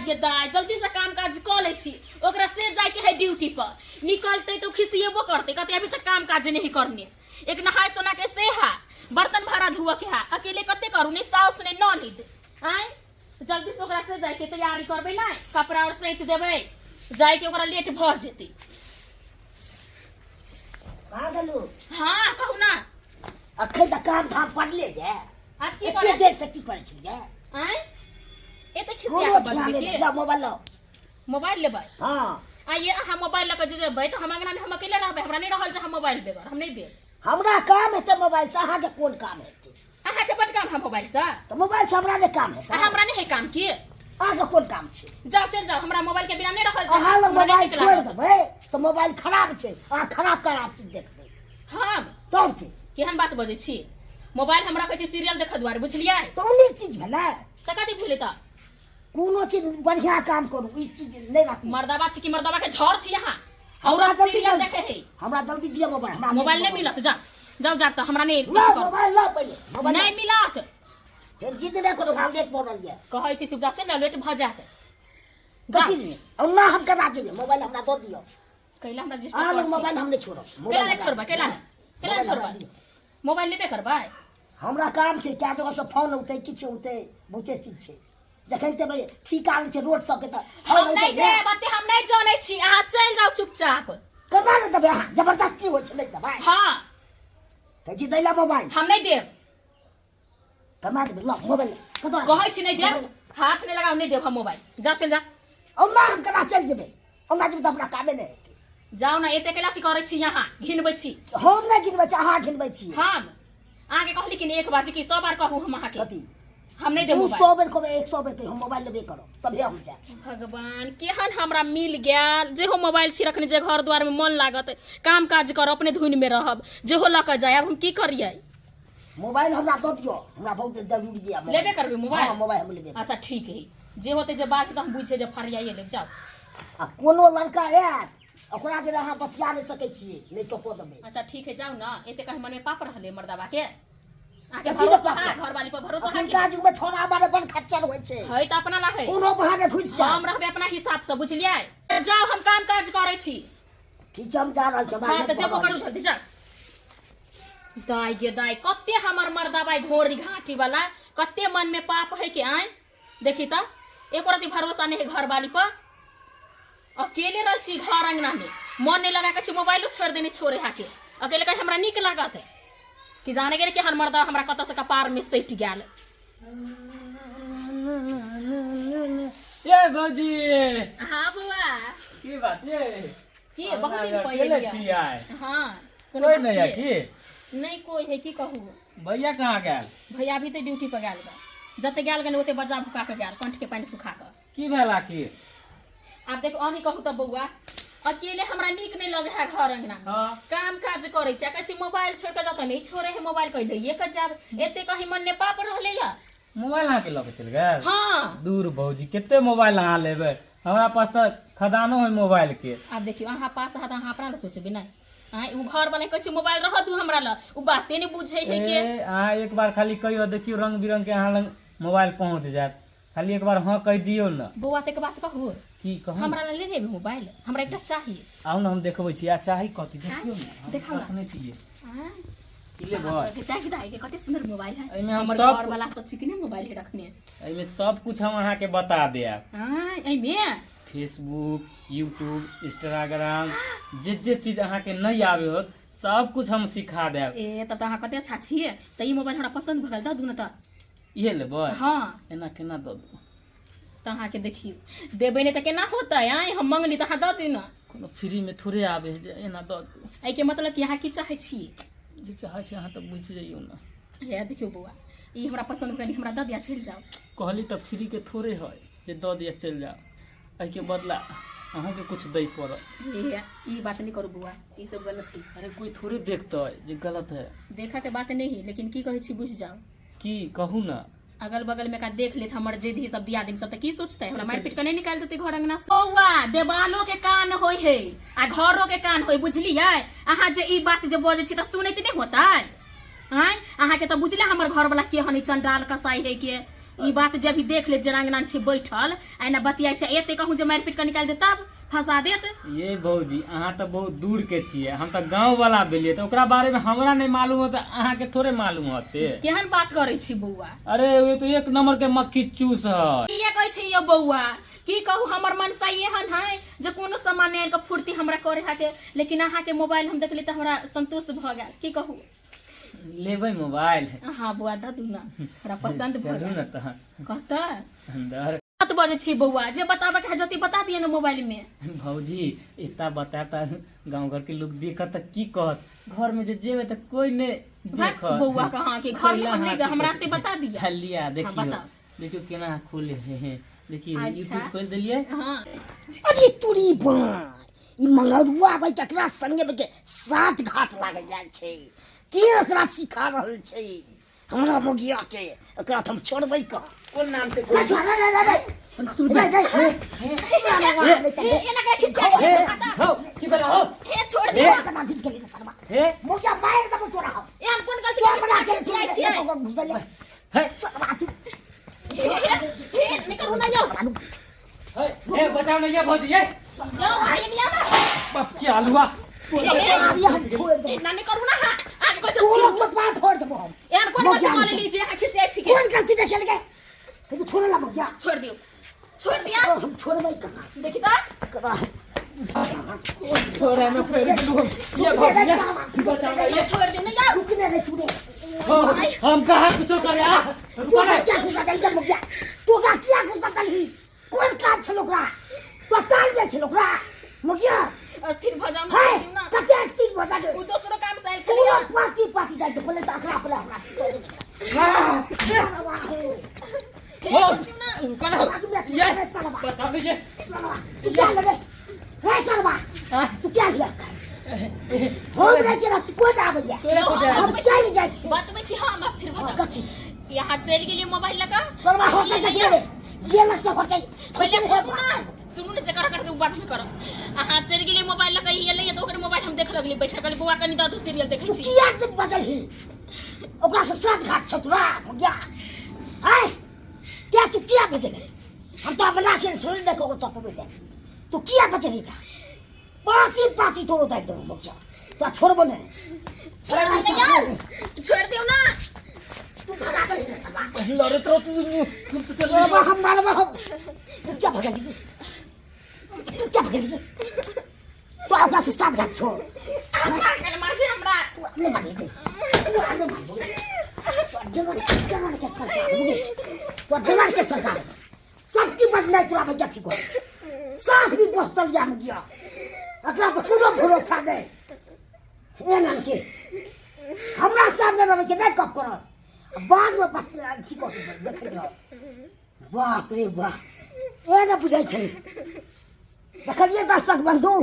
गे दाई जल्दी से काम काज कर ले छी ओकरा से जाय के है ड्यूटी पर निकलते तो खिसिएबो करते कहते अभी तक काम काज नहीं करने एक नहाय सोना के से है बर्तन भरा धुआ के है अकेले कते करू नहीं साउस ने न लीद आय जल्दी से ओकरा से जाय के तैयारी करबे ना कपड़ा और सैत देबे जाय के ओकरा लेट भ जेते आ गलू हां कहू ना अखन त काम धाम पड़ले जे आप की एते देर से की करे छी जे आय ए त खिसिया के बजबे के ला मोबाइल लो मोबाइल लेबै हां आ ये हम मोबाइल लेके जेबै तो हम अंगना में हम अकेले रहबै हमरा नहीं रहल जे हम मोबाइल बेगर हम नहीं देब हमरा काम है त मोबाइल से अहाँ के कोन काम है अहाँ के बड काम हम मोबाइल से तो मोबाइल से हमरा ने काम है हमरा नहीं है काम की अहाँ के कोन काम छै जाओ चल जाओ हमरा मोबाइल के बिना नहीं रहल जे अहाँ लोग मोबाइल छोड़ देबै तो मोबाइल खराब छै अहाँ खराब चीज देखबै हम तब की केहन बात बजै छी मोबाइल हमरा कहै छी सीरियल देख दुआरे बुझलियै तो उन्हीं चीज भेलै त कथि भेलै त कोनो चीज बढ़िया काम करू ई चीज नहीं राखू मर्दाबा छी कि मर्दाबा के झड़ छी यहाँ हमरा औरत जल्दी सीरियल देखे है हमरा जल्दी दिया मोबाइल हमरा मोबाइल नहीं मिलत जा जाओ जा त हमरा नहीं ला मोबाइल ला पहिले मोबाइल नहीं मिलत फिर जिद नहीं करो हम देख पड़ल ये कहै छी चुपचाप चल लेट भ जात कथि नहीं अल्लाह हम करा चाहिए मोबाइल हमरा दो दियो कैला हमरा आ डिस्टर्ब लोग मोबाइल हम नहीं छोड़ो कैला नहीं छोड़बा कैला नहीं छोड़बा मोबाइल लेबे करबा हमरा काम छै क्या जगह से फोन उठै किछ उठै बहुते चीज छै जखन ते भाई ठीक आल छै रोड सब के त हम नहीं दे बाते हम नहीं जानै छी अहाँ चल जाओ चुपचाप कदा न दबे जबरदस्ती होय छै नहीं दबाई हां त जी दैला मोबाइल हम नहीं देब कदा दबे ला मोबाइल कदा कहै छी नहीं देब हाथ नहीं लगाओ नहीं देब हम मोबाइल जा चल जा अल्लाह हम कदा चल जेबे अल्लाह जब अपना कामे नहीं हेतै जाओ ना एते केला की करै छी यहाँ घिनबै छी हम नहीं गिनबै छी अहाँ गिनबै छी हम आगे कहली कि एक बार कि 100 बार कहू हम अहाँ के कथि हम नहीं देब 100 बेर कहबै 100 बेर हम मोबाइल लेबे करो तबे हम जाए भगवान केहन हमरा मिल गेल जे हो मोबाइल छी रखने जे घर द्वार में मन लागत काम काज कर अपने धुन में रहब जे हो लक जाए अब हम की करिए मोबाइल हमरा दो दियो हमरा बहुत जरूरी दिया लेबे करबे मोबाइल हां मोबाइल हम लेबे अच्छा ठीक है जे होते जे बात तो हम बुझे जे फरियाइए ले जाओ आ कोनो लड़का आयत ओकरा जे अहाँ बतिया नहीं सकै छी नहीं टोपो देबे अच्छा ठीक है जाओ ना एते कहीं मन में पाप रहले मर्दाबा के आके कथी भरोसा पाप? घर वाली पर भरोसा अखन है काज में छोरा बारे बड़ खच्चर होय छै है त अपना ला है कोनो बहाने घुस जा हम रहबे अपना हिसाब से बुझलिए जाओ हम काम काज करे छी ठीक हम जा रहल छी हां त जेबो करू जल्दी जा दाई गे दाई कते हमर मर्दाबाई घोरी घाटी वाला कते मन में पाप है के आए देखी त एको रति भरोसा नहीं है घर वाली पर अकेले रह छी घर अंगना में मन नहीं लगा के मोबाइलो छोड़ देने छोड़े हाके अकेले कहीं हमरा निक लागत है कि जाने गेल कि हर मर्दा हमरा कत से कपार में सैट गेल ये भौजी हां बुआ की बात ये की बहुत दिन अकेले पहले छी आय हां कोई नहीं है की नहीं कोई है की कहू भैया कहाँ गेल भैया भी तो ड्यूटी पर गेल जते गेल गने ओते बजा भुका के गेल कंठ के पानी सुखा के की भेला की आप देखो अही कहू त बउआ अकेले हमरा नीक नहीं लगे है घर अंगना में हाँ। काम काज करे छी कहै छी मोबाइल छोड़ के जात नहीं छोड़े है मोबाइल कह लइए के जाब एते कहीं मन ने पाप रहले या मोबाइल अहाँ के लगे चल गेल हां दूर भौजी केते मोबाइल अहाँ लेबै हमरा पास तो खदानो है मोबाइल के आप देखियो अहाँ पास हाथ अहाँ अपना ल सोचबे नहीं हां उ घर वाले कहै छी मोबाइल रह दू हमरा ल उ बाते नहीं बुझै है के अहाँ एक बार खाली कहियो देखियो रंग बिरंग के अहाँ लग मोबाइल पहुंच जात खाली एक बार हाँ कह दियो न बउआ ते के बात कहू की कहू हमरा ले लेबे मोबाइल हमरा एकटा चाहिए आउ न हम देखबै छी आ चाही कथि देखियो न हम देखाउ न। रखने छियै हां की लेबै देख दाई के कते सुंदर मोबाइल है एहिमे हम हमर सब- घर वाला सब चिकने मोबाइल है रखने एहिमे सब कुछ हम अहाँ के बता देब हां एमे फेसबुक यूट्यूब इंस्टाग्राम जे चीज अहाँ के नहीं आवे होत सब कुछ हम सिखा देब ए तब त अहाँ कते अच्छा छिए त ई मोबाइल हमरा पसंद भ गेल त दुन त इहे लेबै हां एना केना दऽ दू त अहाँ के देखियो देबे नहीं त केना होतै आय हम मंगली त अहाँ द दी न कोनो फ्री में थोड़े आवे है जे एना दऽ दू ए के मतलब कि अहाँ की चाहे छी जे चाहे छी अहाँ तऽ बुझि जइयो न हे देखियो बुआ ई हमरा पसंद भेल हमरा द दिया चल जाओ कहली तऽ फ्री के थोड़े है जे दऽ दिया चलि जाओ एहि के बदला अहूँ के कुछ दै पड़त ए ई बात नहीं करू बुआ ई सब गलत है अरे कोई थोड़े देखतै जे गलत है देखा के बात नहीं लेकिन की कहै छी बुझ जाओ की कहू न अगल बगल में का देख लेत हमर जेधी सब दिया दिन सब त की सोचते हमरा मार पीट के नहीं निकाल देते घर अंगना से बौआ देवालो के कान होय है आ घरों के कान होय बुझलिए अहाँ जे ई बात जे बजे छी त सुनैत नहीं होतै हैं अहाँ के त बुझले हमर घर वाला के हनी चंडाल कसाई है के ई बात जब भी देख ले जरांगना छी बैठल आइना बतियाइ छै एते कहूँ जे मारि पीट के निकाल दे तब फंसा देत। ये भौजी अहाँ तो बहुत दूर के छियै, हम तो गांव वाला भेलियै, तो ओकरा बारे में हमरा नहीं मालूम होता, अहाँ के थोड़े मालूम होते। केहन बात करे छी बौआ? अरे ये तो एक नंबर के मक्खी चूस है। ये कहै छै ये बौआ की कहू हमर मनसा एहन है जे कोनो सामान आनि के फुर्ती हमरा करे हाके, लेकिन अहाँ के मोबाइल हम देखली त हमरा संतोष भ गेल। की कहू लेबै मोबाइल? हाँ बुआ दू ना, हमरा पसंद भ चलू गेल। न तहन कहता अंदर। बात बजे छी बौआ, जे बताबे के जति बता दिए न मोबाइल में। भौजी इतना बताता गांव घर के लोग देखत त की कहत, घर में जे जेबे त कोई ने देखत। बौआ कहाँ के घर में हम नहीं जा, हमरा ते बता दिया। लिया देखियो, बताओ। देखियो केना खोले है, देखिए अच्छा। यूट्यूब खोल दिलिए। हाँ अरे तुरी बार ई मंगरुआ भाई केकरा संगे के साथ घाट लागे जाय छै, के एकरा सिखा रहल छै हमरा मोगिया के, एकरा हम छोड़बै का? कौन नाम से रे छोड़ रे रे रे एना के खिसिया हो की बला हो हे छोड़ दे। कना घुस गेली सरवा हे मोगिया मार दबो तोरा हम एहन कोन गलती तोर बना के छियै छोड़ छियै? दे घुसले हे सरवा तू हे निकल ना यो हे बचाओ नहीं ये भौजी ये यो भाई नहीं आवा बस की आलूआ। अभी हम छोड़ दे इतना नहीं करू ना। आगे को तोरा जस्ती तो पार फोड़ देबो हम। एहन कोन गलती कर लीजिए हां खिसिया छी के कौन गलती देख लगे तू छोड़ ला मोगिया, छोड़ दियो, छोड़ दिया। हम छोड़बै कना देखी ता करा छोरा में फेर लू ये भौजी बचाओ ये छोड़ दियो ना यार। रुकने रे तूने हम कहां कुछ करे आ तू क्या घुसा गई जब मुझे तू का क्या घुसा गई कौन काम छलो ओकरा तो ताल में छलो ओकरा मुगिया अस्थिर भ जाऊ है ना। कते स्टील बजा दे उ दोसरो काम से आइल पूरा छलिए। पाती पाती जाए तो पहले तो अकड़ा पहले हमरा हो करो ये बता दीजिए। तू क्या लगे रे सरवा तू क्या किया हम रे चला तू कोन आबै या तोरे को दे हम चल जाय छी बात में छी हम अस्थिर भ जाऊ। कथी यहाँ चल गेलिए मोबाइल लगा। सरवा हो जाय रे गेल से होतै पहले सुनू ना जकर करके बात में कर। अहाँ चल गेलिए मोबाइल लगा ये ले तो ओकर मोबाइल हम देख लगली बैठा कर बुआ कनी दादू सीरियल देखै तू छी। किया दिन बजल ही ओकरा से साथ घाट छतुरा मुगिया है क्या तू किया बजल हम तो बना के छोड़ दे को तो पे दे तू किया बजल ही पाती पाती तोड़ दे दो मुगिया तो छोड़बो ने छोड़ दियो ना। तू भगा दे सबा लड़े तो तू चल हम मारबो तू क्या भगल तू क्या भगल तो ओकरा से साथ घाट छोड़ कल मार से हमरा ले मार दे तू आने मार जगह के सरकार मुगे तो जगह के सरकार सब की बदले तोरा में जाती को साथ भी बसल जाम गया अकरा पर कोनो भरोसा नहीं ए नाम के हमरा सामने में के नहीं कप करो बाद में बच्चा ठीक हो देख लो बाप रे बाप ए ना बुझाई छै देखलिए दर्शक बंधु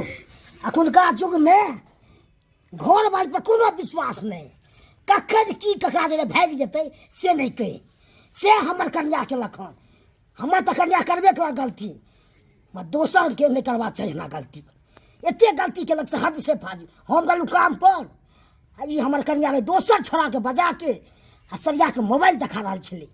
अखुनका युग में घर बार पर कोनो विश्वास नहीं कखन की ककरा जे भाग जेतै से नहीं कहे से हमर कन्या के लखन हमर त कन्या करबे करा गलती मैं दोसर के नहीं करवा चाहिए ना गलती एते गलती केलक से हद से फाजी हम गलू काम पर ई हमर कन्या में दोसर छोड़ा के बजा के आ सरिया के मोबाइल देखा रहल छलै